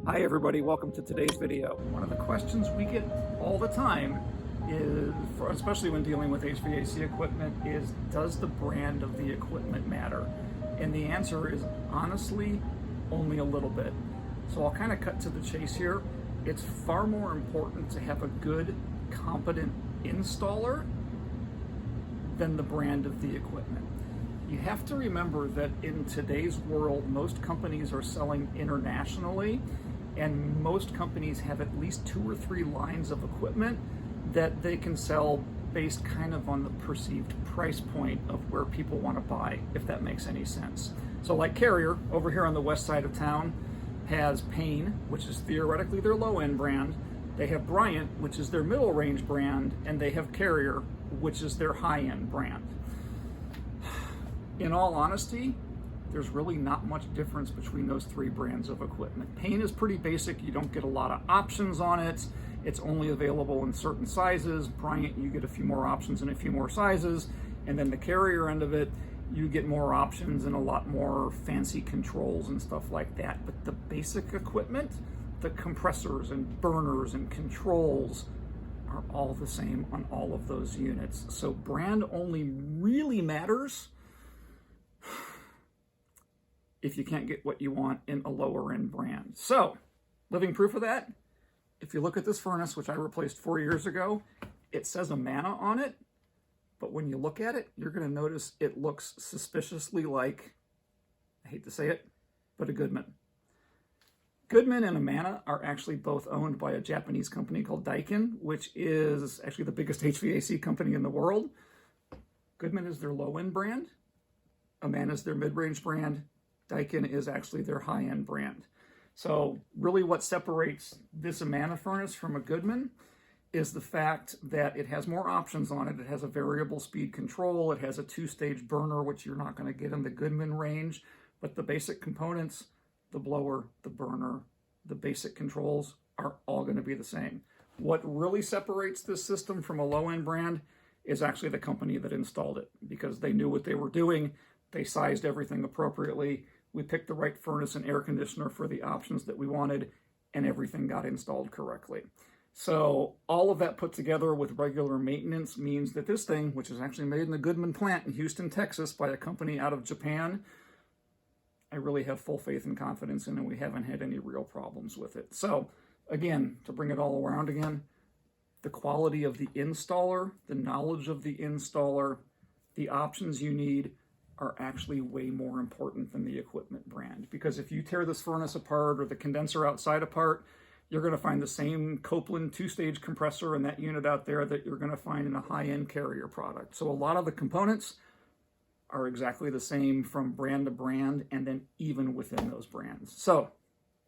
Hi everybody, welcome to today's video. One of the questions we get all the time is, especially when dealing with HVAC equipment, is does the brand of the equipment matter? And the answer is honestly only a little bit. So I'll kind of cut to the chase here. It's far more important to have a good, competent installer than the brand of the equipment. You have to remember that in today's world, most companies are selling internationally, and most companies have at least 2 or 3 lines of equipment that they can sell based kind of on the perceived price point of where people want to buy, if that makes any sense. So like Carrier, over here on the west side of town, has Payne, which is theoretically their low-end brand. They have Bryant, which is their middle-range brand, and they have Carrier, which is their high-end brand. In all honesty, there's really not much difference between those 3 brands of equipment. Payne is pretty basic. You don't get a lot of options on it. It's only available in certain sizes. Bryant, you get a few more options and a few more sizes. And then the Carrier end of it, you get more options and a lot more fancy controls and stuff like that. But the basic equipment, the compressors and burners and controls, are all the same on all of those units. So brand only really matters if you can't get what you want in a lower end brand. So, living proof of that, if you look at this furnace, which I replaced 4 years ago, it says Amana on it, but when you look at it, you're gonna notice it looks suspiciously like, I hate to say it, but a Goodman. Goodman and Amana are actually both owned by a Japanese company called Daikin, which is actually the biggest HVAC company in the world. Goodman is their low-end brand. Amana is their mid-range brand. Daikin is actually their high-end brand. So really what separates this Amana furnace from a Goodman is the fact that it has more options on it. It has a variable speed control. It has a 2-stage burner, which you're not going to get in the Goodman range. But the basic components, the blower, the burner, the basic controls are all going to be the same. What really separates this system from a low-end brand is actually the company that installed it, because they knew what they were doing. They sized everything appropriately. We picked the right furnace and air conditioner for the options that we wanted, and everything got installed correctly. So all of that put together with regular maintenance means that this thing, which is actually made in the Goodman plant in Houston, Texas by a company out of Japan, I really have full faith and confidence in, and we haven't had any real problems with it. So again, to bring it all around again, the quality of the installer, the knowledge of the installer, the options you need are actually way more important than the equipment brand. Because if you tear this furnace apart or the condenser outside apart, you're going to find the same Copeland 2-stage compressor in that unit out there that you're going to find in a high-end Carrier product. So a lot of the components are exactly the same from brand to brand, and then even within those brands. So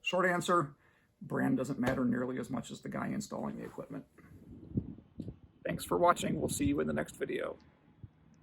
short answer, brand doesn't matter nearly as much as the guy installing the equipment. Thanks for watching. We'll see you in the next video.